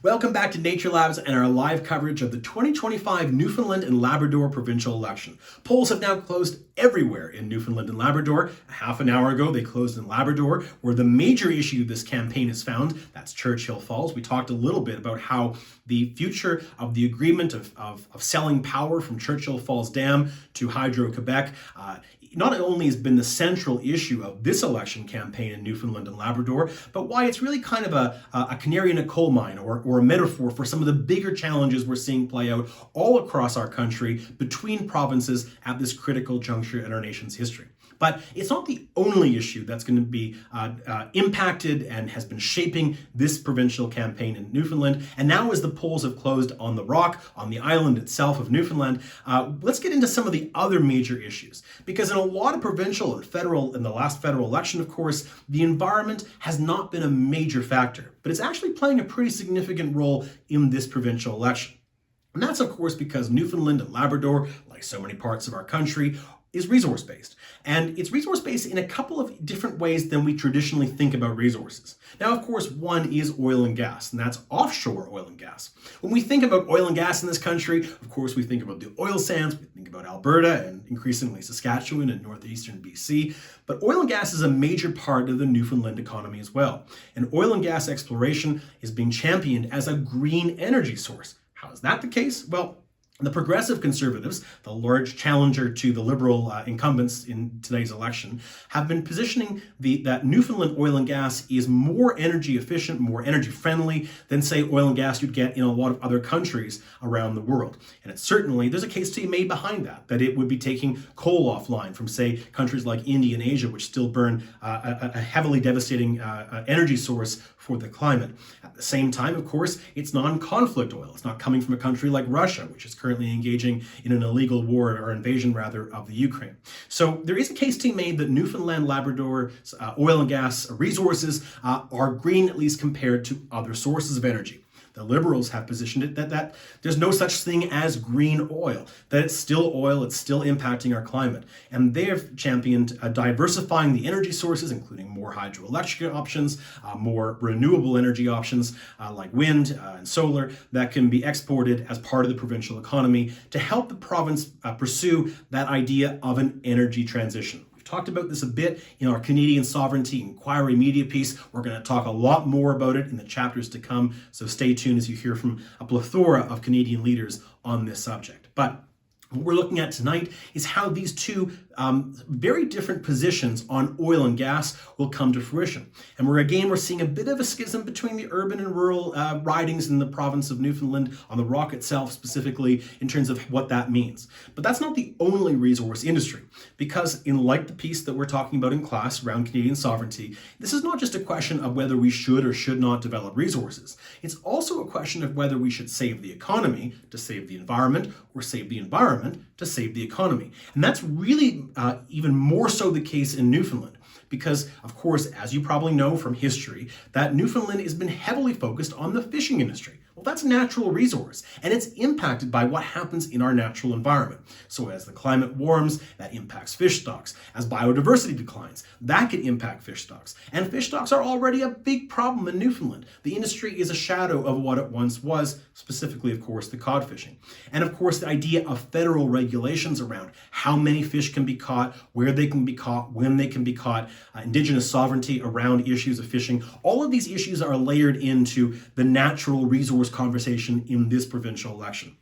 Welcome back to Nature Labs and our live coverage of the 2025 Newfoundland and Labrador provincial election. Polls have now closed everywhere in Newfoundland and Labrador. A half an hour ago, they closed in Labrador, where the major issue this campaign is found. That's Churchill Falls. We talked a little bit about how the future of the agreement of selling power from Churchill Falls Dam to Hydro-Quebec not only has been the central issue of this election campaign in Newfoundland and Labrador, but why it's really kind of a canary in a coal mine or a metaphor for some of the bigger challenges we're seeing play out all across our country between provinces at this critical juncture in our nation's history. But it's not the only issue that's going to be impacted and has been shaping this provincial campaign in Newfoundland. And now as the polls have closed on the Rock, on the island itself of Newfoundland, let's get into some of the other major issues. Because in a lot of provincial and federal, in the last federal election, of course, the environment has not been a major factor. But it's actually playing a pretty significant role in this provincial election. And that's, of course, because Newfoundland and Labrador, like so many parts of our country, is resource-based. And it's resource-based in a couple of different ways than we traditionally think about resources. Now, of course, one is oil and gas, and that's offshore oil and gas. When we think about oil and gas in this country, of course, we think about the oil sands, we think about Alberta, and increasingly Saskatchewan and northeastern BC. But oil and gas is a major part of the Newfoundland economy as well. And oil and gas exploration is being championed as a green energy source. How is that the case? Well, the Progressive Conservatives, the large challenger to the Liberal incumbents in today's election, have been positioning that Newfoundland oil and gas is more energy efficient, more energy friendly than, say, oil and gas you'd get in a lot of other countries around the world. And it's certainly, there's a case to be made behind that it would be taking coal offline from, say, countries like India and Asia, which still burn a heavily devastating energy source for the climate. At the same time, of course, it's non-conflict oil. It's not coming from a country like Russia, which is currently engaging in an illegal war or invasion, rather, of the Ukraine. So there is a case to be made that Newfoundland Labrador oil and gas resources are green, at least compared to other sources of energy. The Liberals have positioned it that there's no such thing as green oil, that it's still oil, it's still impacting our climate. And they've championed diversifying the energy sources, including more hydroelectric options, more renewable energy options like wind and solar that can be exported as part of the provincial economy to help the province pursue that idea of an energy transition. Talked about this a bit in our Canadian Sovereignty Inquiry media piece. We're going to talk a lot more about it in the chapters to come, so stay tuned as you hear from a plethora of Canadian leaders on this subject. But what we're looking at tonight is how these two very different positions on oil and gas will come to fruition. And we're seeing a bit of a schism between the urban and rural ridings in the province of Newfoundland, on the Rock itself specifically, in terms of what that means. But that's not the only resource industry, because like the piece that we're talking about in class around Canadian sovereignty, this is not just a question of whether we should or should not develop resources. It's also a question of whether we should save the economy to save the environment, or save the environment to save the economy. And that's really even more so the case in Newfoundland. Because, of course, as you probably know from history, that Newfoundland has been heavily focused on the fishing industry. Well, that's a natural resource, and it's impacted by what happens in our natural environment. So as the climate warms, that impacts fish stocks. As biodiversity declines, that can impact fish stocks. And fish stocks are already a big problem in Newfoundland. The industry is a shadow of what it once was, specifically, of course, the cod fishing. And, of course, the idea of federal regulations around how many fish can be caught, where they can be caught, when they can be caught, Indigenous sovereignty around issues of fishing. All of these issues are layered into the natural resource conversation in this provincial election.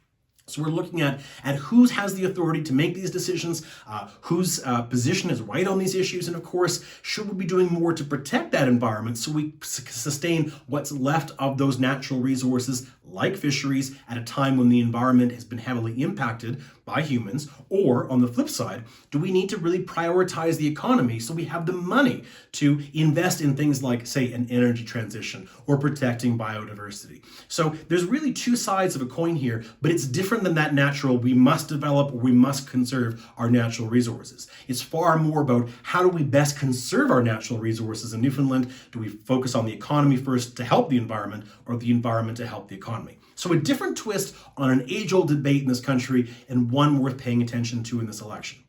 So we're looking at who has the authority to make these decisions, whose position is right on these issues, and of course, should we be doing more to protect that environment so we sustain what's left of those natural resources like fisheries at a time when the environment has been heavily impacted by humans? Or on the flip side, do we need to really prioritize the economy so we have the money to invest in things like, say, an energy transition or protecting biodiversity? So there's really two sides of a coin here, but it's different than that natural, we must develop or we must conserve our natural resources. It's far more about how do we best conserve our natural resources in Newfoundland? Do we focus on the economy first to help the environment, or the environment to help the economy? So a different twist on an age-old debate in this country, and one worth paying attention to in this election.